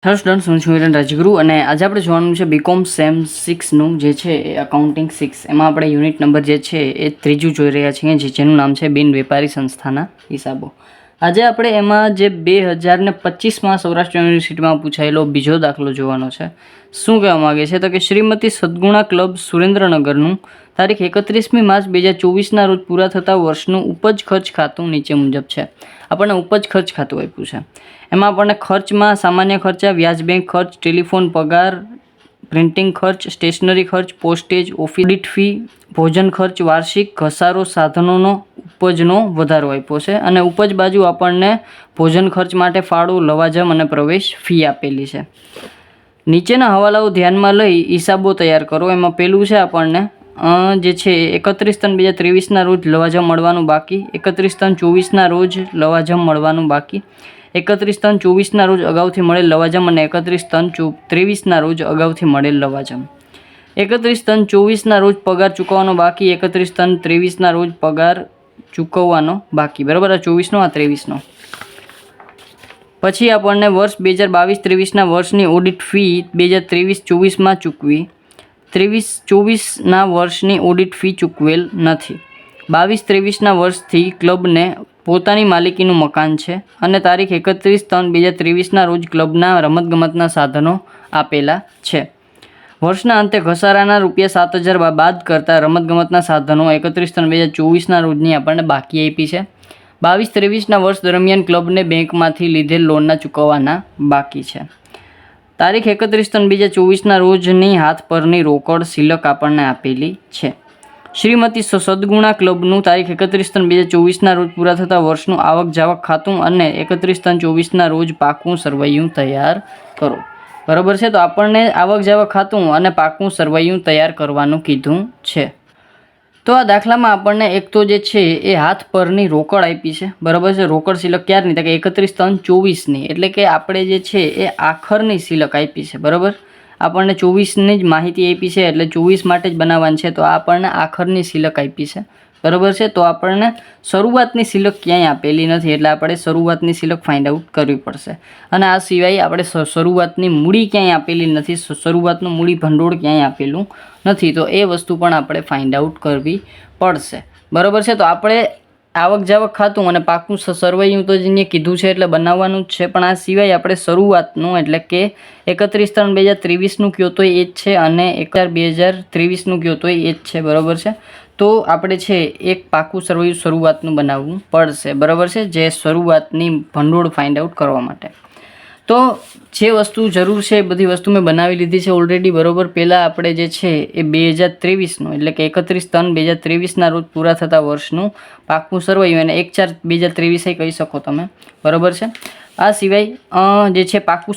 Hello students, હું છું વિરેન રાજગુરુ અને આજે આપણે જોવાનું છે બીકોમ સેમ 6નું જે છે એ અકાઉન્ટિંગ 6 એમાં આપણે યુનિટ નંબર જે છે એ ત્રીજું જોઈ રહ્યા છીએ જેનું નામ છે બિન વેપારી સંસ્થાના હિસાબો. આજે આપણે એમાં જે 2025માં સૌરાષ્ટ્ર યુનિવર્સિટીમાં પૂછાયેલો બીજો દાખલો જોવાનો છે. શું કહેવા માગે છે તો કે શ્રીમતી સદગુણા ક્લબ સુરેન્દ્રનગરનું તારીખ 31મી માર્ચ 2024ના રોજ પૂરા થતા વર્ષનું ઉપજ ખર્ચ ખાતું નીચે મુજબ છે. આપણને ઉપજ ખર્ચ ખાતું આપ્યું છે. એમાં આપણને ખર્ચમાં સામાન્ય ખર્ચા, વ્યાજ બેંક ખર્ચ, ટેલિફોન પગાર, પ્રિન્ટિંગ ખર્ચ, સ્ટેશનરી ખર્ચ, પોસ્ટેજ, ઓડિટ ફી, ભોજન ખર્ચ, વાર્ષિક ઘસારો, સાધનોનો ઉપજનો વધારો આપ્યો છે અને ઉપજ બાજુ આપણને ભોજન ખર્ચ માટે ફાળો, લવાજમ અને પ્રવેશ ફી આપેલી છે. નીચેના હવાલાઓ ધ્યાનમાં લઈ હિસાબો તૈયાર કરો. એમાં પહેલું છે આપણને જે છે 31/3/2023ના રોજ લવાજમ મળવાનું બાકી, 31/3/24ના રોજ લવાજમ મળવાનું બાકી, 31/3/24ના રોજ અગાઉથી મળેલ લવાજમ અને 31/3/23ના રોજ અગાઉથી મળેલ લવાજમ, 31/3/24ના રોજ પગાર ચૂકવવાનો બાકી, 31/3/23ના રોજ પગાર ચૂકવવાનો બાકી. બરાબર, આ 24નો આ 23નો. પછી આપણને વર્ષ 2022-23ના વર્ષની ઓડિટ ફી 2023-24માં ચૂકવી, 23-24ના વર્ષની ઓડિટ ફી ચૂકવેલ નથી. 22-23ના વર્ષથી ક્લબને પોતાની માલિકીનું મકાન છે અને તારીખ 31/3/2023ના રોજ ક્લબના રમતગમતના સાધનો આપેલા છે. વર્ષના અંતે ઘસારાના ₹7,000 બાદ કરતા રમતગમતના સાધનો 31/3/2024ના રોજની આપણને બાકી આપી છે. 22-23ના વર્ષ દરમિયાન ક્લબને બેંકમાંથી લીધેલ લોનના ચૂકવવાના બાકી છે. તારીખ 31/3/2024ના રોજની હાથ પરની રોકડ સિલક આપણને આપેલી છે. શ્રીમતી સદગુણા ક્લબનું તારીખ 31/3/2024ના રોજ પૂરા થતા વર્ષનું આવક જાવક ખાતું અને 31/3/24ના રોજ પાકું સરવૈયું તૈયાર કરો. બરાબર છે, તો આપણને આવક જાવક ખાતું અને પાકું સરવૈયું તૈયાર કરવાનું કીધું છે. તો આ દાખલામાં આપણને એક તો જે છે એ હાથ પરની રોકડ આપી છે. બરાબર છે, રોકડ સિલક ક્યારની તો કે 31/3/24ની, એટલે કે આપણે જે છે એ આખરની સિલક આપી છે. બરાબર, આપણને 24ની જ માહિતી આપી છે એટલે 24 માટે જ બનાવવાની છે, તો આપણને આખરની સિલક આપી છે. બરાબર છે, તો આપણને શરૂઆતની સિલક ક્યાંય આપેલી નથી એટલે આપણે શરૂઆતની સિલક ફાઇન્ડ આઉટ કરવી પડશે. અને આ સિવાય આપણે શરૂઆતની મૂડી ક્યાંય આપેલી નથી, શરૂઆતનું મૂડી ભંડોળ ક્યાંય આપેલું નથી, તો એ વસ્તુ પણ આપણે ફાઇન્ડ આઉટ કરવી પડશે. બરાબર છે, તો આપણે આવક જાવક ખાતું અને પાકું સરવૈયું તો જે કીધું છે એટલે બનાવવાનું જ છે, પણ આ સિવાય આપણે શરૂઆતનું એટલે કે 31/3/2023નું કહો તો એ જ છે અને 1/2023નું કહો તો એ જ છે. બરાબર છે, તો આપણે છે એક પાકું સરવૈયું શરૂઆતનું બનાવવું પડશે. બરાબર છે, જે શરૂઆતની ભંડોળ ફાઇન્ડ આઉટ કરવા માટે. તો જે વસ્તુ જરૂર છે એ બધી વસ્તુ મેં બનાવી લીધી છે ઓલરેડી. બરાબર, પહેલાં આપણે જે છે એ 2023નું એટલે કે 31/3/2023ના રોજ પૂરા થતા વર્ષનું પાકું સરવૈયું અને 1/4/2023 કહી શકો તમે. બરાબર છે, આ સિવાય જે છે પાકું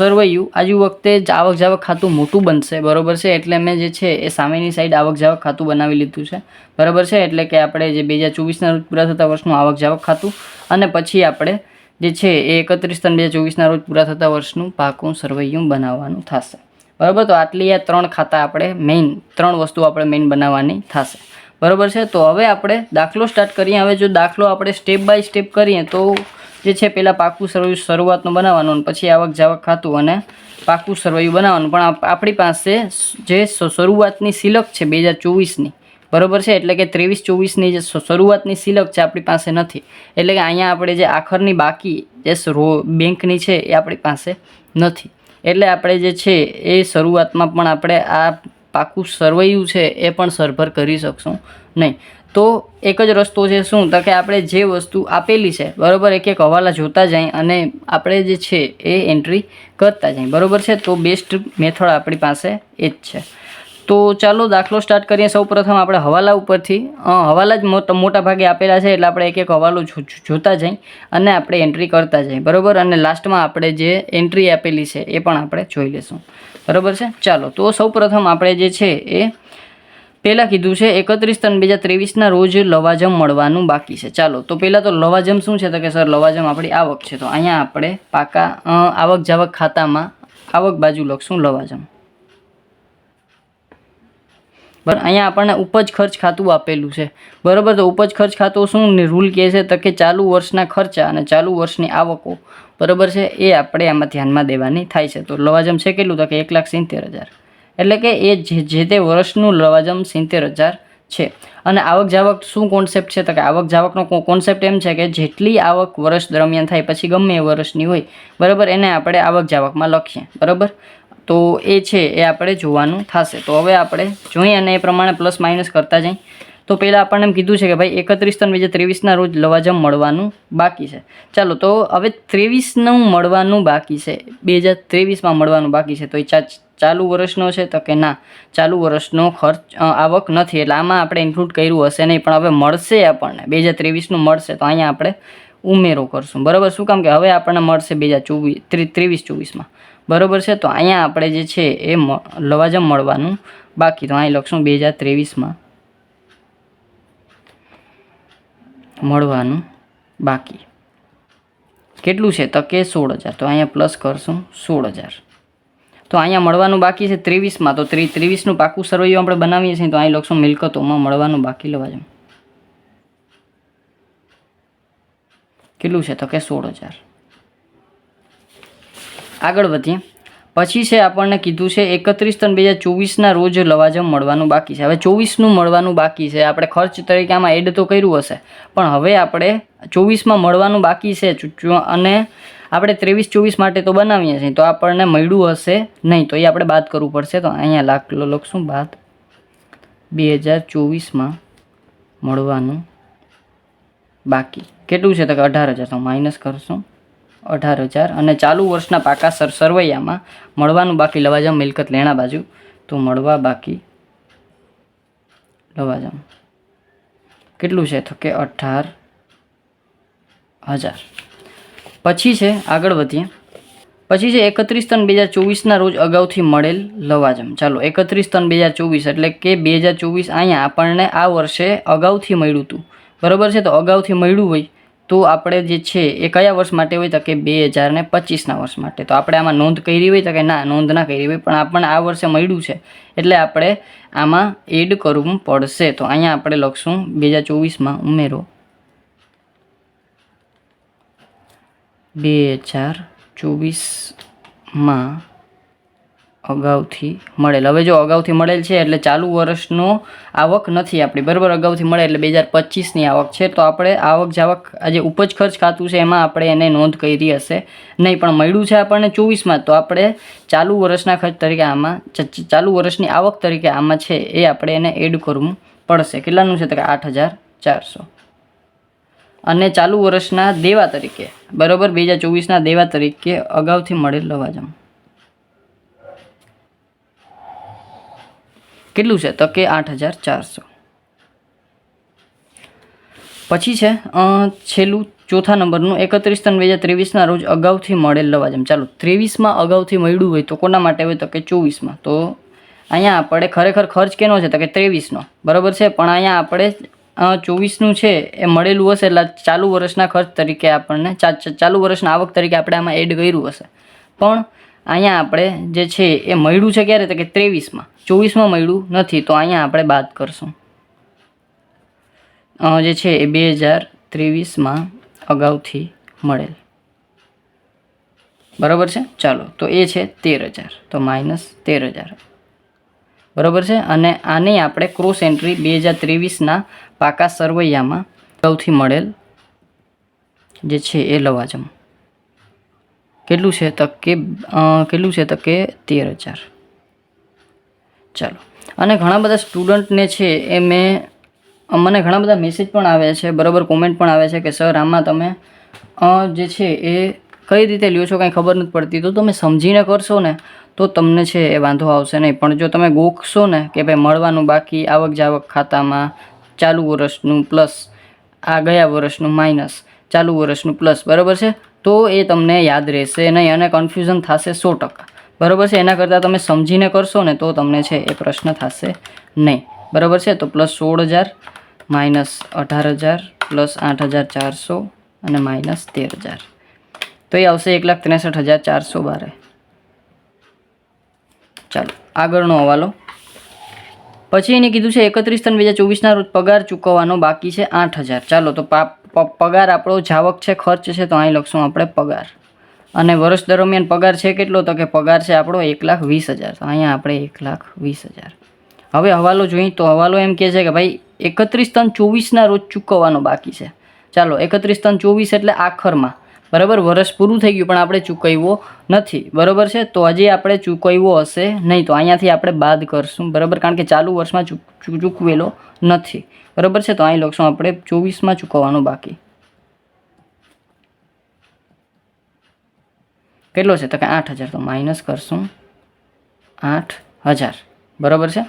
સરવૈયું આજુ વખતે જ આવક જાવક ખાતું મોટું બનશે. બરાબર છે, એટલે મેં જે છે એ સામેની સાઈડ આવક જાવક ખાતું બનાવી લીધું છે. બરાબર છે, એટલે કે આપણે જે 2024ના રોજ પૂરા થતા વર્ષનું આવક જાવક ખાતું અને પછી આપણે જે છે એ 31/3/2024ના રોજ પૂરા થતા વર્ષનું પાકું સરવૈયું બનાવવાનું થશે. બરાબર, તો આટલી આ 3 ખાતા આપણે મેઇન 3 વસ્તુ આપણે મેઇન બનાવવાની થશે. બરાબર છે, તો હવે આપણે દાખલો સ્ટાર્ટ કરીએ. હવે જો દાખલો આપણે સ્ટેપ બાય સ્ટેપ કરીએ તો જે છે પહેલાં પાકું સરવૈયું શરૂઆતનું બનાવવાનું, પછી આવક જાવક ખાતું અને પાકું સરવૈયું બનાવવાનું. પણ આપણી પાસે જે શરૂઆતની સિલક છે 2024ની, બરાબર છે, એટલે કે 23-24ની જે શરૂઆતની સિલક છે આપણી પાસે નથી. એટલે કે અહીંયા આપણે જે આખરની બાકી જે બેંકની છે એ આપણી પાસે નથી. એટલે આપણે જે છે એ શરૂઆતમાં પણ આપણે આ પાકું સરવૈયું છે એ પણ સરભર કરી શકશું નહીં. તો એક જ રસ્તો છે, શું તો કે આપણે જે વસ્તુ આપેલી છે બરાબર એક એક હવાલા જોતા જાય અને આપણે જે છે એ એન્ટ્રી કરતા જાય. બરાબર છે, તો બેસ્ટ મેથડ આપણી પાસે એ જ છે. તો ચાલો દાખલો સ્ટાર્ટ કરીએ. સૌ પ્રથમ આપણે હવાલા ઉપરથી હવાલા જ મોટા ભાગે આપેલા છે એટલે આપણે એક એક હવાલો જોતા જઈ અને આપણે એન્ટ્રી કરતા જઈએ. બરાબર, અને લાસ્ટમાં આપણે જે એન્ટ્રી આપેલી છે એ પણ આપણે જોઈ લઈશું. બરાબર છે, ચાલો તો સૌ પ્રથમ આપણે જે છે એ પહેલાં કીધું છે 31/3/2023ના રોજ લવાજમ મળવાનું બાકી છે. ચાલો તો પહેલાં તો લવાજમ શું છે તો કે સર લવાજમ આપણી આવક છે, તો અહીંયા આપણે પાકા આવક જાવક ખાતામાં આવક બાજુ લખશું લવાજમ. બરાબર, અહીંયા આપણને ઉપજ ખર્ચ ખાતું આપેલું છે, બરાબર. તો ઉપજ ખર્ચ ખાતું શું રૂલ કહે છે? તો કે ચાલુ વર્ષના ખર્ચા અને ચાલુ વર્ષની આવકો, બરાબર છે, એ આપણે આમાં ધ્યાનમાં દેવાની થાય છે. તો લવાજમ છે કેટલું? તો કે 1,70,000, એટલે કે એ જે તે વર્ષનું લવાજમ 70,000 છે. અને આવક જાવક શું કોન્સેપ્ટ છે? તો કે આવક જાવકનો કોન્સેપ્ટ એમ છે કે જેટલી આવક વર્ષ દરમિયાન થાય, પછી ગમે એ વર્ષની હોય, બરાબર, એને આપણે આવક જાવકમાં લખીએ, બરાબર. તો એ છે એ આપણે જોવાનું થશે. તો હવે આપણે જોઈએ અને એ પ્રમાણે પ્લસ માઇનસ કરતા જઈએ. તો પહેલાં આપણને એમ કીધું છે કે ભાઈ 31/3/2023ના રોજ લવાજમ મળવાનું બાકી છે. ચાલો, તો હવે 23નું મળવાનું બાકી છે, 2023માં મળવાનું બાકી છે. તો એ ચાલુ વર્ષનો છે? તો કે ના, ચાલુ વર્ષનો ખર્ચ આવક નથી, એટલે આમાં આપણે ઇન્ક્લુડ કર્યું હશે નહીં. પણ હવે મળશે આપણને 2023નું મળશે, તો અહીંયા આપણે ઉમેરો કરશું, બરાબર. શું કામ? કે હવે આપણને મળશે 2023-24માં, બરાબર છે. તો અહીંયા આપણે જે છે એ લવાજમ મળવાનું બાકી, તો અહીં લખશું 2023માં મળવાનું બાકી કેટલું છે? તો કે 16,000. તો અહીંયા પ્લસ કરશું 16,000. તો અહીંયા મળવાનું બાકી છે 23માં. તો 23નું પાકું સરવૈયું આપણે બનાવીએ છીએ. તો અહીં લખશું મિલકતોમાં મળવાનું બાકી લવાજમ કેટલું છે? તો કે 16,000. આગળ વધીએ. પછી છે આપણને કીધું છે 31/3/2024ના રોજ લવાજમ મળવાનું બાકી છે. હવે 24નું મળવાનું બાકી છે. આપણે ખર્ચ તરીકે આમાં એડ તો કર્યું હશે, પણ હવે આપણે 24માં મળવાનું બાકી છે અને આપણે 23-24 માટે તો બનાવીએ છીએ. તો આપણને મળ્યું હશે નહીં, તો એ આપણે બાદ કરવું પડશે. તો અહીંયા લખશું બાદ 2024માં મળવાનું બાકી કેટલું છે? તો કે 18,000. તો માઇનસ કરશું 18,000. અને ચાલુ વર્ષના પાકા સરવૈયામાં મળવાનું બાકી લવાજમ મિલકત લેણા બાજુ, તો મળવા બાકી લવાજમ કેટલું છે? તો કે 18,000. પછી છે આગળ વધીએ. પછી છે 31/3/2024ના રોજ અગાઉથી મળેલ લવાજમ. ચાલો, 31/3/2024 એટલે કે 2024 અહીંયા આપણને આ વર્ષે અગાઉથી મળ્યું હતું, બરાબર છે. તો અગાઉથી મળ્યું હોય તો આપણે જે છે એ કયા વર્ષ માટે હોય? તો કે 2025ના વર્ષ માટે. તો આપણે આમાં નોંધ કરી હોય? તો કે ના, નોંધ ના કરી હોય, પણ આપણને આ વર્ષે મળ્યું છે એટલે આપણે આમાં એડ કરવું પડશે. તો અહીંયા આપણે લખશું 2024માં ઉમેરો 2024માં અગાઉથી મળેલ. હવે જો અગાઉથી મળેલ છે એટલે ચાલુ વર્ષનો આવક નથી આપણી, બરાબર. અગાઉથી મળે એટલે 2025ની આવક છે. તો આપણે આવક જાવક આજે ઉપજ ખર્ચ ખાતું છે એમાં આપણે એને નોંધ કરી હશે નહીં, પણ મળ્યું છે આપણને 24માં. તો આપણે ચાલુ વર્ષના ખર્ચ તરીકે આમાં ચાલુ વર્ષની આવક તરીકે આમાં છે એ આપણે એને એડ કરવું પડશે. કેટલાનું છે? તો કે 8,400. અને ચાલુ વર્ષના દેવા તરીકે, બરાબર, 2024ના દેવા તરીકે અગાઉથી મળેલ લવાજમ કેટલું છે? તો કે 8,400. પછી છે છેલ્લું ચોથા નંબરનું 31/3/2023ના રોજ અગાઉથી મળેલ લવાજમ. ચાલો, 23માં અગાઉથી મળ્યું હોય તો કોના માટે હોય? તો કે 24માં. તો અહીંયા આપણે ખરેખર ખર્ચ કેનો છે? તો કે 23નો, બરાબર છે. પણ અહીંયા આપણે 24નું છે એ મળેલું હશે એટલે ચાલુ વર્ષના ખર્ચ તરીકે આપણને ચાલુ વર્ષના આવક તરીકે આપણે આમાં એડ કર્યું હશે. પણ અહીંયા આપણે જે છે એ મળ્યું છે ક્યારે? તો કે 23માં. 24માં મળ્યું નથી, તો અહીંયા આપણે બાદ કરશું. જે છે એ 2023માં અગાઉથી મળેલ, બરાબર છે. ચાલો, તો એ છે 13,000. તો માઇનસ 13,000, બરાબર છે. અને આની આપણે ક્રોસ એન્ટ્રી 2023ના પાકા સરવૈયામાં અગાઉથી મળેલ જે છે એ લવાજમ કેટલું છે? તો કે કેટલું છે? તો કે 13,000. ચાલો, અને ઘણા બધા સ્ટુડન્ટને છે એ મને ઘણા બધા મેસેજ પણ આવે છે, બરાબર, કોમેન્ટ પણ આવે છે કે સર આમાં તમે જે છે એ કઈ રીતે લ્યો છો કાંઈ ખબર નથી પડતી. તો તમે સમજીને કરશો ને તો તમને છે એ વાંધો આવશે નહીં. પણ જો તમે ગોખશો ને કે ભાઈ મળવાનું બાકી આવક જાવક ખાતામાં ચાલુ વર્ષનું પ્લસ આ ગયા વર્ષનું માઇનસ ચાલુ વર્ષનું પ્લસ, બરાબર છે, તો એ તમને યાદ રહેશે નહીં અને કન્ફ્યુઝન થશે 100%, બરાબર છે. એના કરતાં તમે સમજીને કરશો ને તો તમને છે એ પ્રશ્ન થશે નહીં, બરાબર છે. તો પ્લસ 16,000 માઇનસ 18,000 પ્લસ 8,400 અને માઇનસ 13,000, તો એ આવશે 1,63,412. ચાલો, આગળનો હવાલો. પછી એને કીધું છે 31/3/2024ના રોજ પગાર ચૂકવવાનો બાકી છે 8,000. ચાલો તો પગાર આપણો જાવક છે, ખર્ચ છે, તો અહીં લખશું આપણે પગાર. અને વર્ષ દરમિયાન પગાર છે કેટલો? તો કે પગાર છે આપણો 1,20,000. તો અહીંયા આપણે 1,20,000. હવે હવાલો જોઈએ તો હવાલો એમ કહે છે કે ભાઈ 31/3/24ના રોજ ચૂકવવાનો બાકી છે. ચાલો 31/3/24 એટલે આખરમાં, બરાબર, વર્ષ પૂરું થઈ ગયું પણ આપણે ચૂકવ્યો નથી, બરાબર છે. તો હજી આપણે ચૂકવ્યો હશે નહીં, તો અહીંયાથી આપણે બાદ કરશું, બરાબર, કારણ કે ચાલુ વર્ષમાં ચૂકવેલો નથી, બરાબર છે. તો અહીં લખશું આપણે 24માં ચૂકવવાનો બાકી કેટલો છે? તો કે 8,000. તો માઇનસ કરશું 8,000, બરાબર છે.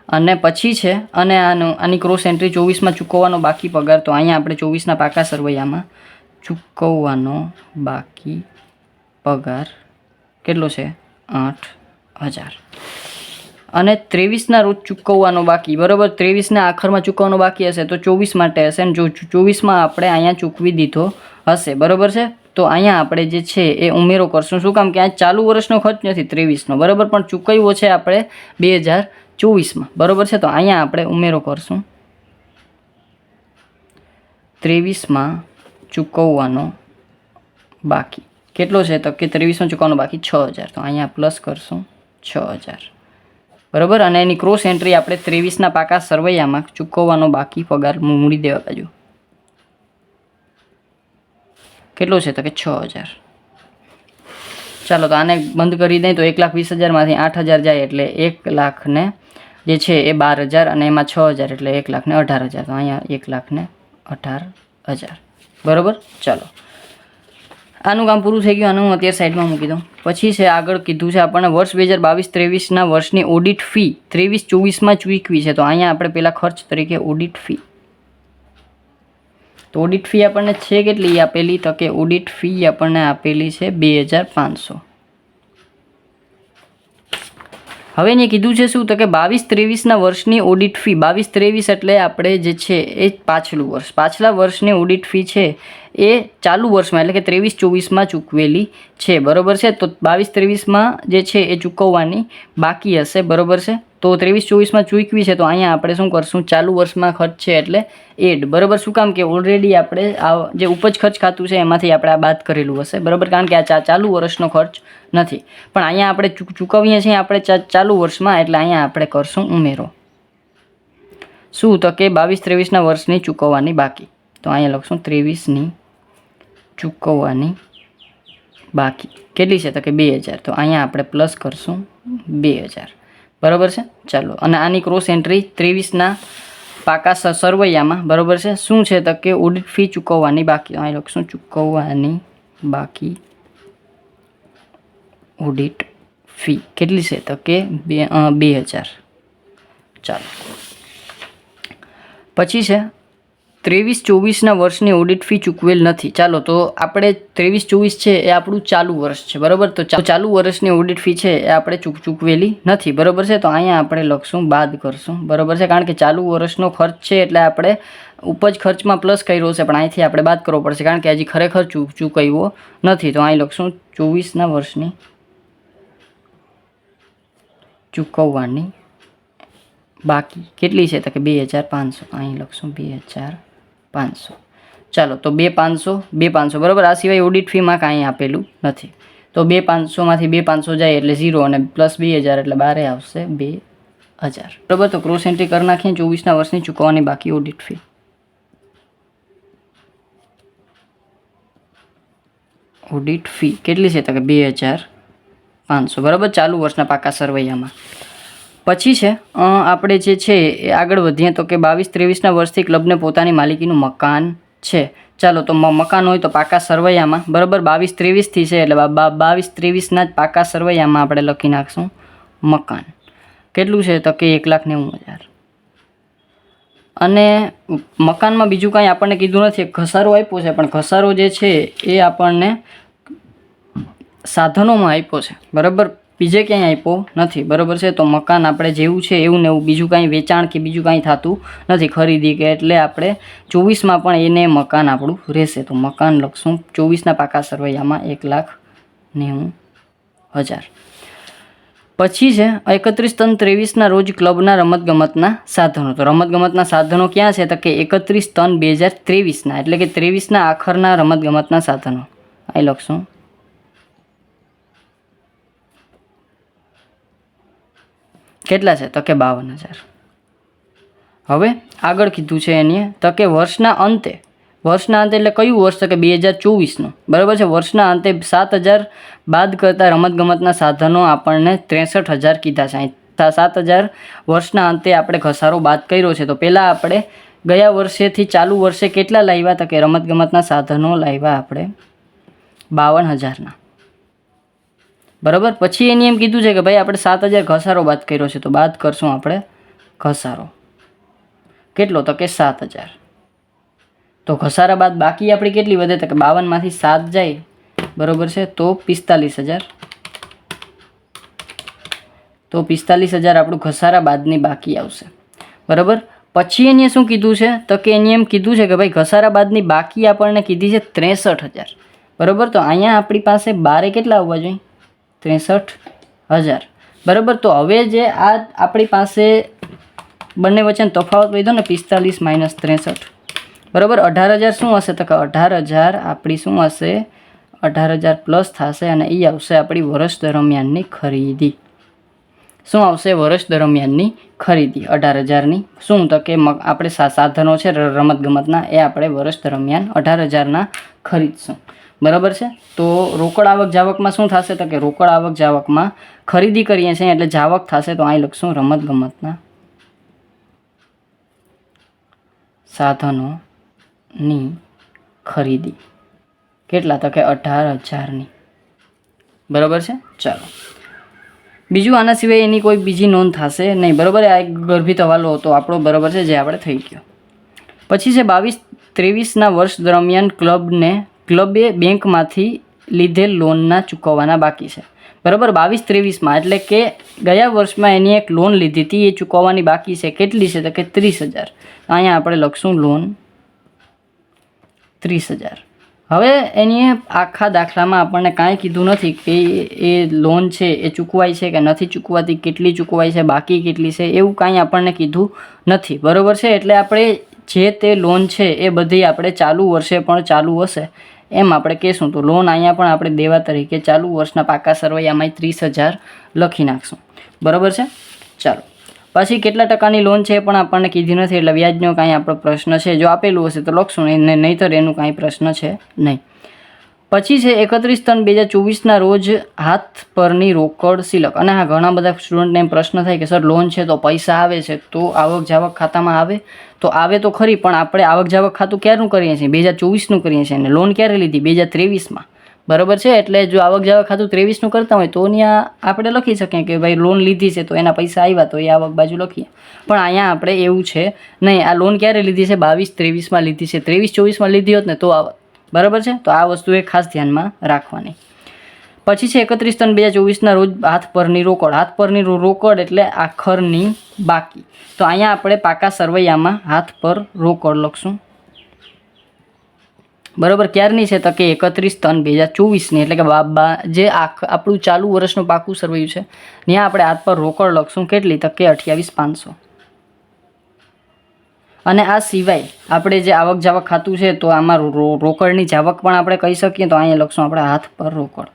અને પછી છે અને આની ક્રોસ એન્ટ્રી 24માં ચૂકવવાનો બાકી પગાર. તો અહીંયા આપણે 24ના પાકા સરવૈયામાં ચૂકવવાનો બાકી પગાર કેટલો છે? 8,000. અને 23ના રોજ ચૂકવવાનો બાકી, બરાબર, 23ના આખરમાં ચૂકવવાનો બાકી હશે તો 24 માટે હશે, અને જો 24માં આપણે અહીંયા ચૂકવી દીધો હશે, બરાબર છે. તો અહીંયા આપણે જે છે એ ઉમેરો કરશું. શું કામ? કે આ ચાલુ વર્ષનો ખર્ચ નથી 23નો, બરાબર, પણ ચૂકવ્યો છે આપણે 2024માં, બરાબર છે. તો અહીંયા આપણે ઉમેરો કરશું 23માં ચૂકવવાનો બાકી કેટલો છે? તો કે 23માં ચૂકવવાનો બાકી 6,000. તો અહીંયા પ્લસ કરશું 6,000, બરાબર. અને એની ક્રોસ એન્ટ્રી આપણે 23ના પાકા સરવૈયામાં ચૂકવવાનો બાકી પગાર મૂડી દેવા બાજુ કેટલો છે? તો કે 6,000. ચાલો તો આને બંધ કરી દઈએ તો 1,20,000માંથી 8,000 જાય એટલે 1,00,000 ને જે છે એ 12,000 અને એમાં 6,000 એટલે 1,18,000. તો અહીંયા 1,18,000, બરાબર. ચાલો આનું કામ પૂરું થઈ ગયું. આનું હું અત્યારે સાઈડમાં મૂકી દઉં. પછી છે આગળ કીધું છે આપણને વર્ષ 2022-23ના વર્ષની ઓડિટ ફી 23-24માં ચૂકવી છે. તો અહીંયા આપણે પહેલાં ખર્ચ તરીકે ઓડિટ ફી, તો ઓડિટ ફી આપણને છે કેટલી આપેલી? તો કે ઓડિટ ફી આપણને આપેલી છે 2,500. હવે એને કીધું છે શું? તો કે 22-23ના વર્ષની ઓડિટ ફી, 22-23 એટલે આપણે જે છે એ પાછલું વર્ષ, પાછલા વર્ષની ઓડિટ ફી છે એ ચાલુ વર્ષમાં એટલે કે 23-24માં ચૂકવેલી છે, બરાબર છે. તો 22-23માં જે છે એ ચૂકવવાની બાકી હશે, બરાબર છે. તો 23-24માં ચૂકવી છે તો અહીંયા આપણે શું કરશું? ચાલુ વર્ષમાં ખર્ચ છે એટલે એડ, બરાબર. શું કામ? કે ઓલરેડી આપણે આ જે ઉપજ ખર્ચ ખાતું છે એમાંથી આપણે આ બાદ કરેલું હશે, બરાબર, કારણ કે આ ચાલુ વર્ષનો ખર્ચ નથી. પણ અહીંયા આપણે ચૂકવીએ છીએ આપણે ચાલુ વર્ષમાં, એટલે અહીંયા આપણે કરશું ઉમેરો. શું? તો કે 22-23ના વર્ષની ચૂકવવાની બાકી. તો અહીંયા લખશું 23ની ચૂકવવાની બાકી કેટલી છે? તો કે 2,000. તો અહીંયા આપણે પ્લસ કરશું 2,000, બરાબર છે. ચાલો અને આની ક્રોસ એન્ટ્રી 23ના પાકા સરવૈયામાં, બરાબર છે. શું છે? તો કે ઓડિટ ફી ચૂકવવાની બાકી. અહીં લખશું ચૂકવવાની બાકી ઓડિટ ફી કેટલી છે? તો કે 2,000. ચાલો પછી છે 23-24ના વર્ષની ઓડિટ ફી ચૂકવેલ નથી. ચાલો તો આપણે 23-24 છે એ આપણું ચાલુ વર્ષ છે, બરાબર. તો ચાલુ વર્ષની ઓડિટ ફી છે એ આપણે ચૂકવેલી નથી, બરાબર છે. તો અહીંયા આપણે લખશું બાદ કરશું, બરાબર છે, કારણ કે ચાલુ વર્ષનો ખર્ચ છે એટલે આપણે ઉપજ ખર્ચમાં પ્લસ કર્યો છે પણ અહીંથી આપણે બાદ કરવો પડશે કારણ કે હજી ખરેખર ચૂકવ્યો નથી. તો અહીં લખશું 24ના વર્ષની ચૂકવવાની બાકી કેટલી છે? તો કે 2,500. અહીં લખશું 2,500. ચાલો તો 2,500, બરાબર. આ સિવાય ઓડિટ ફીમાં કાંઈ આપેલું નથી. તો 2,500માંથી 2,500 જાય એટલે 0 અને પ્લસ 2,000 એટલે 12 આવશે 2,000, બરાબર. તો ક્રોસ એન્ટ્રી કરી નાખીએ 24ના વર્ષની ચૂકવવાની બાકી ઓડિટ ફી. ઓડિટ ફી કેટલી છે? તો કે 2,500, બરાબર, ચાલુ વર્ષના પાકા સરવૈયામાં. પછી છે આપણે જે છે એ આગળ વધીએ તો કે 22-23ના વર્ષથી ક્લબને પોતાની માલિકીનું મકાન છે. ચાલો તો મકાન હોય તો પાકા સરવૈયામાં, બરાબર, 22-23થી છે એટલે 22-23ના જ પાકા સરવૈયામાં આપણે લખી નાખશું મકાન. કેટલું છે? તો કે 1,90,000. અને મકાનમાં બીજું કાંઈ આપણને કીધું નથી. ઘસારો આપ્યો છે પણ ઘસારો જે છે એ આપણને સાધનોમાં આપ્યો છે, બરાબર, બીજે ક્યાંય આપ્યો નથી, બરાબર છે. તો મકાન આપણે જેવું છે એવું ને એવું, બીજું કાંઈ વેચાણ કે બીજું કાંઈ થતું નથી ખરીદી કે, એટલે આપણે 24માં પણ એને મકાન આપણું રહેશે. તો મકાન લખશું 24ના પાકા સરવૈયામાં 1,90,000. પછી છે 31/3/23 રોજ ક્લબના રમતગમતના સાધનો. તો રમતગમતના સાધનો ક્યાં છે? તો કે 31/3/2023 એટલે કે 23 આખરના રમતગમતના સાધનો. અહીં લખશું. કેટલા છે? તો કે 52,000. હવે આગળ કીધું છે એની તો કે વર્ષના અંતે એટલે કયું વર્ષ? તો કે 2024નું. બરાબર છે. વર્ષના અંતે 7,000 બાદ કરતા રમતગમતના સાધનો આપણને 63,000 કીધા છે. 7,000 વર્ષના અંતે આપણે ઘસારો બાદ કર્યો છે. તો પહેલાં આપણે ગયા વર્ષેથી ચાલુ વર્ષે કેટલા લાવ્યા? તો કે રમતગમતના સાધનો લાવ્યા આપણે 52,000ના. બરાબર. પછી એની એમ કીધું છે કે ભાઈ આપણે 7,000 ઘસારો બાદ કર્યો છે. તો બાદ કરશું આપણે ઘસારો. કેટલો? તો કે 7,000. તો ઘસારા બાદ બાકી આપણી કેટલી વધે? તો કે 52માંથી 7 જાય, બરાબર છે, તો 45,000. તો 45,000 આપણું ઘસારા બાદની બાકી આવશે. બરાબર. પછી એને શું કીધું છે? તો કે એને એમ કીધું છે કે ભાઈ ઘસારા બાદની બાકી આપણને કીધી છે 63,000. બરાબર. તો અહીંયા આપણી પાસે બારે કેટલા આવવા જોઈએ? 63,000. બરાબર. તો હવે જે આ આપણી પાસે બંને વચ્ચે તફાવત વધ્યો ને 45 - 63. બરાબર. 18,000 શું હશે? તો કે 18,000 આપણી શું હશે? 18,000 પ્લસ થશે અને એ આવશે આપણી વર્ષ દરમિયાનની ખરીદી. શું આવશે? વર્ષ દરમિયાનની ખરીદી 18,000ની. શું? તો કે આપણે સાધનો છે રમતગમતના એ આપણે વર્ષ દરમિયાન 18,000ના ખરીદશું. બરાબર છે. તો રોકડ આવક જાવકમાં શું થશે? તો કે રોકડ આવક જાવકમાં ખરીદી કરીએ છીએ એટલે જાવક થશે. તો અહીં લખશું રમતગમતના સાધનોની ખરીદી. કેટલા? તો કે 18,000ની. બરાબર છે. ચાલો, બીજું આના સિવાય એની કોઈ બીજી નોંધ થશે નહીં. બરાબર. આ એક ગર્ભિત હવાલો હતો આપણો. બરાબર છે, જે આપણે થઈ ગયો. પછી છે 22-23ના વર્ષ દરમિયાન ક્લબે બેંકમાંથી લીધેલ લોનના ચૂકવવાના બાકી છે. બરાબર. 22-23માં એટલે કે ગયા વર્ષમાં એની એક લોન લીધી હતી, એ ચૂકવવાની બાકી છે. કેટલી છે? તો કે 30,000. અહીંયા આપણે લખશું લોન 30,000. હવે એની આખા દાખલામાં આપણને કાંઈ કીધું નથી કે એ લોન છે એ ચૂકવાય છે કે નથી ચૂકવાતી, કેટલી ચૂકવાય છે, બાકી કેટલી છે, એવું કાંઈ આપણને કીધું નથી. બરાબર છે. એટલે આપણે જે તે લોન છે એ બધી આપણે ચાલુ વર્ષે પણ ચાલુ હશે એમ આપણે કહેશું. તો લોન અહીંયા પણ આપણે દેવા તરીકે ચાલુ વર્ષના પાકા સરવૈયામાં 30,000 લખી નાખશું. બરાબર છે. ચાલો, પછી કેટલા ટકાની લોન છે એ પણ આપણને કીધી નથી, એટલે વ્યાજનો કાંઈ આપણો પ્રશ્ન છે. જો આપેલું હશે તો લખશું, નહીંતર એનું કાંઈ પ્રશ્ન છે નહીં. પછી છે 31/3/2024ના રોજ હાથ પરની રોકડ સિલક. અને હા, ઘણા બધા સ્ટુડન્ટને એમ પ્રશ્ન થાય કે સર લોન છે તો પૈસા આવે છે તો આવક જાવક ખાતામાં આવે? તો આવે તો ખરી, પણ આપણે આવક જાવક ખાતું ક્યારનું કરીએ છીએ? 2024નું કરીએ છીએ. અને લોન ક્યારે લીધી? 2023માં. બરાબર છે. એટલે જો આવક જાવક ખાતું 23નું કરતા હોય તો ત્યાં આપણે લખી શકીએ કે ભાઈ લોન લીધી છે તો એના પૈસા આવ્યા, તો એ આવક બાજુ લખીએ. પણ અહીંયા આપણે એવું છે નહીં. આ લોન ક્યારે લીધી છે? 22-23માં લીધી છે. 23-24માં લીધી હોત ને તો આવત. બરાબર છે. તો આ વસ્તુ એ ખાસ ધ્યાનમાં રાખવાની. પછી છે 31/3/2024ના રોજ હાથ પરની રોકડ. હાથ પરની રોકડ એટલે આખરની બાકી. તો અહીંયા આપણે પાકા સરવૈયામાં હાથ પર રોકડ લખશું. બરાબર. ક્યારની છે? તો કે 31/3/2024ની. એટલે કે જે આપણું ચાલુ વર્ષનું પાકું સરવૈયું છે ત્યાં આપણે હાથ પર રોકડ લખશું. કેટલી? તો કે 28,500. અને આ સિવાય આપણે જે આવક જાવક ખાતું છે તો આમાં રોકડની જાવક પણ આપણે કહી શકીએ. તો અહીંયા લખશું આપણે હાથ પર રોકડ.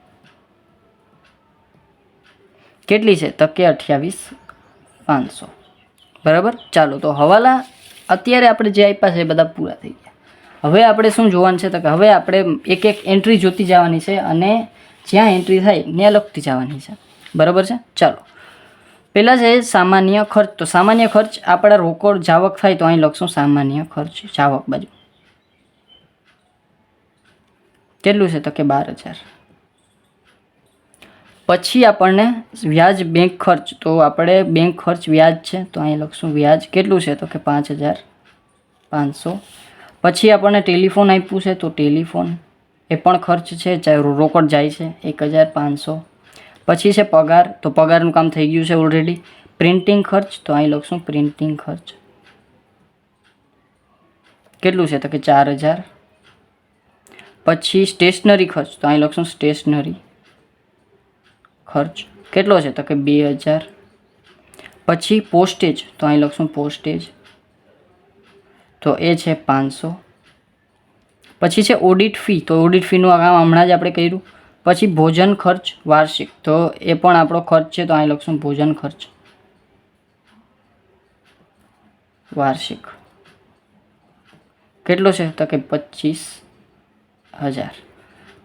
કેટલી છે? તો કે 28,500. બરાબર. ચાલો, તો હવાલા અત્યારે આપણે જે આપ્યા છે એ બધા પૂરા થઈ ગયા. હવે આપણે શું જોવાનું છે? તો કે હવે આપણે એક એક એન્ટ્રી જોતી જવાની છે અને જ્યાં એન્ટ્રી થાય ત્યાં લખતી જવાની છે. બરાબર છે. ચાલો, પહેલાં છે સામાન્ય ખર્ચ. તો સામાન્ય ખર્ચ આપણા રોકડ જાવક થાય તો અહીં લખશું સામાન્ય ખર્ચ જાવક બાજુ. કેટલું છે? તો કે 12,000. પછી આપણને વ્યાજ બેંક ખર્ચ. તો આપણે બેંક ખર્ચ વ્યાજ છે તો અહીં લખશું વ્યાજ. કેટલું છે? તો કે 5,500. પછી આપણને ટેલિફોન આપ્યું છે તો ટેલિફોન એ પણ ખર્ચ છે, ચાહે રોકડ જાય છે, 1,500. પછી છે પગાર. તો પગારનું કામ થઈ ગયું છે ઓલરેડી. પ્રિન્ટિંગ ખર્ચ તો અહીં લખશું પ્રિન્ટિંગ ખર્ચ. કેટલું છે? તો કે 4,000. પછી સ્ટેશનરી ખર્ચ તો અહીં લખશું સ્ટેશનરી ખર્ચ. કેટલો છે? તો કે 2000. પછી પોસ્ટેજ, તો અહીં લખશું પોસ્ટેજ, તો એ છે 500. પછી છે ઓડિટ ફી, તો ઓડિટ ફીનું કામ હમણાં જ આપણે કર્યું. પછી ભોજન ખર્ચ વાર્ષિક, તો એ પણ આપણો ખર્ચ છે, તો અહીં લખશું ભોજન ખર્ચ વાર્ષિક. કેટલો છે? તો કે 25,000.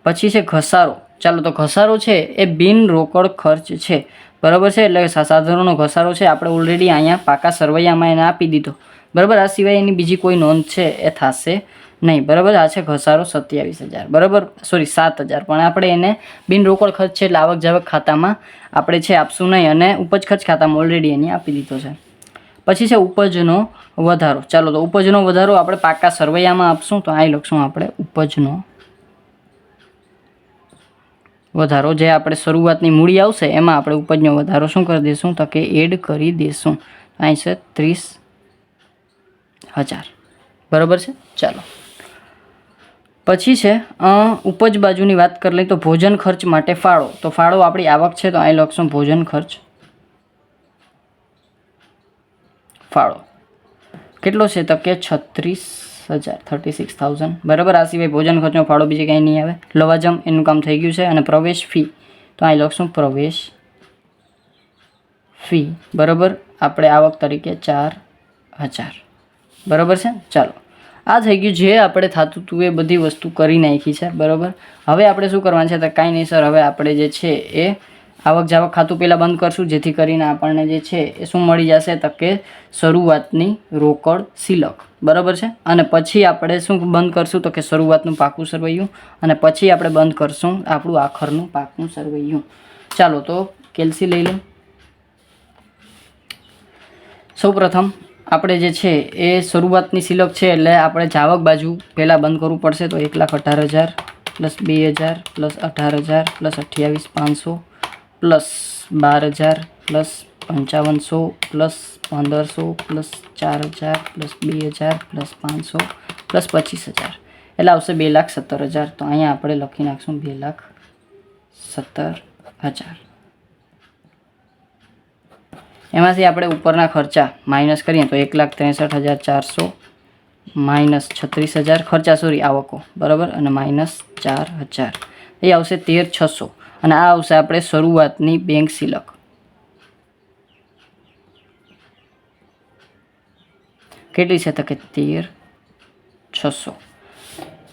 પછી છે ઘસારો. ચાલો, તો ઘસારો છે એ બિન રોકડ ખર્ચ છે, બરાબર છે. એટલે સાધનોનો ઘસારો છે આપણે ઓલરેડી અહીંયા પાકા સરવૈયામાં એને આપી દીધો, બરાબર. આ સિવાય એની બીજી કોઈ નોંધ છે એ થશે નહીં, બરાબર. આ છે ઘસારો 27,000, બરાબર, સોરી 7,000. પણ આપણે એને બિન રોકડ ખર્ચ છે એટલે આવક જાવક ખાતામાં આપણે છે આપશું નહીં, અને ઉપજ ખર્ચ ખાતામાં ઓલરેડી એની આપી દીધો છે. પછી છે ઉપજનો વધારો. ચાલો, તો ઉપજનો વધારો આપણે પાકા સરવૈયામાં આપશું, તો અહીં લખશું આપણે ઉપજનો વધારો. જે આપણે શરૂઆતની મૂડી આવશે એમાં આપણે ઉપજનો વધારો શું કરી દઈશું? તો કે એડ કરી દઈશું. અહીં છે 30,000, બરાબર છે. ચાલો, પછી છે ઉપજ બાજુની વાત કરી લઈએ તો ભોજન ખર્ચ માટે ફાળો. તો ફાળો આપણી આવક છે, તો અહીં લખશું ભોજન ખર્ચ ફાળો. કેટલો છે? તો કે 36,000, બરાબર. આ સિવાય ભોજન ખર્ચનો ફાળો બીજે કંઈ નહીં આવે. લવાજમ એનું કામ થઈ ગયું છે. અને પ્રવેશ ફી, તો અહીં લખશું પ્રવેશ ફી, બરાબર. આપણે આવક તરીકે 4,000, બરાબર છે. ચાલો, આ થઈ ગયું જે આપણે થતું હતું એ બધી વસ્તુ કરી નાખી છે, બરાબર. હવે આપણે શું કરવાનું છે? તો કાંઈ નહીં સર, હવે આપણે જે છે એ આવક જાવક ખાતું પહેલાં બંધ કરશું, જેથી કરીને આપણને જે છે એ શું મળી જશે? તો કે શરૂઆતની રોકડ સિલક, બરાબર છે. અને પછી આપણે શું બંધ કરશું? તો કે શરૂઆતનું પાકું સરવૈયું, અને પછી આપણે બંધ કરશું આપણું આખરનું પાકું સરવૈયું. ચાલો, તો કેલ્સી લઈ લો. સૌપ્રથમ આપણે જે છે એ શરૂઆતની સિલક છે એટલે આપણે જાવક બાજુ પહેલાં બંધ કરવું પડશે. તો 1,18,000 plus 2,000 plus 18,000 plus 28,500 plus 12,000 plus 5500 plus 1,500 plus 4,000 plus 2,000 plus 500 plus 25,000, એટલે આવશે 2,17,000. તો અહીંયા આપણે લખી નાખશું 2,17,000. એમાંથી આપણે ઉપરના ખર્ચા માઇનસ કરીએ તો 1,63,400 માઇનસ 36,000 ખર્ચા, સોરી આવકો, બરાબર, અને માઇનસ 4,000, એ આવશે 13,600. અને આ આવશે આપણે શરૂઆતની બેંક સિલક. કેટલી છે? તો કે 13,600.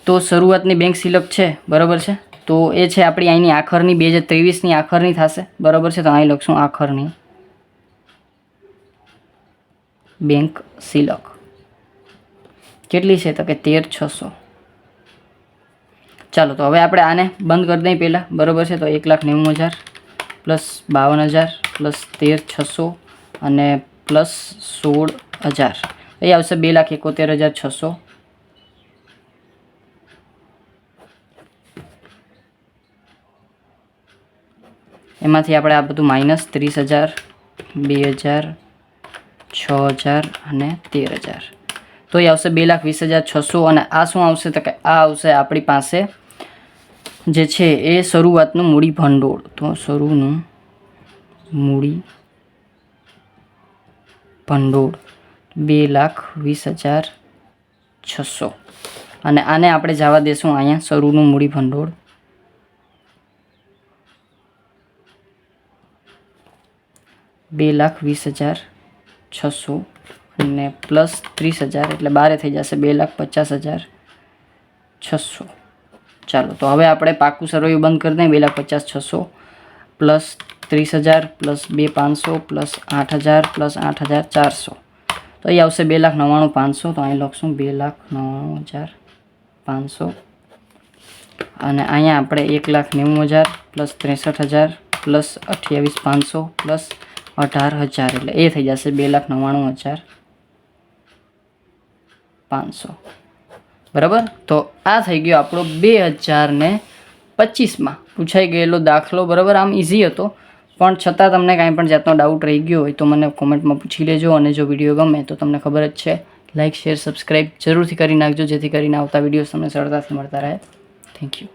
તો શરૂઆતની બેંક સિલક છે, બરાબર છે. તો એ છે આપણી અહીંની આખરની 2023ની આખરની થશે, બરાબર છે. તો અહીં લખશું આખરની બેંક સિલક. કેટલી છે? તો કે 13,600. ચાલો, તો હવે આપણે આને બંધ કરી દઈએ પહેલાં, બરાબર છે. તો 1,90,000 પ્લસ 52,000 પ્લસ 13,600 અને પ્લસ 16,000, એ આવશે 2,71,600. એમાંથી આપણે આ બધું માઇનસ 30,000 2,000 6,000 અને 13,000, તો એ આવશે 2,20,600. અને આ શું આવશે? તો કે આ આવશે આપણી પાસે જે છે એ શરૂઆતનું મૂડી ભંડોળ. તો શરૂનું મૂડી ભંડોળ 2,20,600. અને આને આપણે જવા દેશું અહીંયા શરૂનું મૂડી ભંડોળ 2,20,600 અને પ્લસ 30,000 એટલે 12 થઈ જશે 2,50,600. ચાલો, તો હવે આપણે પાકું સરવૈયું બંધ કરી દઈએ. 2,50,600 પ્લસ 30,000 પ્લસ 2,500 પ્લસ 8,000 પ્લસ 8,400, તો એ આવશે 2,99,500. તો અહીં લખશું 2,99,500. અને અહીંયા આપણે 1,90,000 પ્લસ 63,000 પ્લસ 28,500 પ્લસ 18,000, એટલે એ થઈ જશે 2,99,500, બરાબર. તો આ થઈ ગયો આપણો 2025માં પૂછાઈ ગયેલો દાખલો, બરાબર. આમ ઇઝી હતો, પણ છતાં તમને કાંઈ પણ જાતનો ડાઉટ રહી ગયો હોય તો મને કોમેન્ટમાં પૂછી લેજો. અને જો વિડીયો ગમે તો તમને ખબર જ છે, લાઇક શેર સબસ્ક્રાઈબ જરૂરથી કરી નાખજો, જેથી કરીને આવતા વિડીયોઝ તમને સરળતાથી મળતા રહે. Thank you.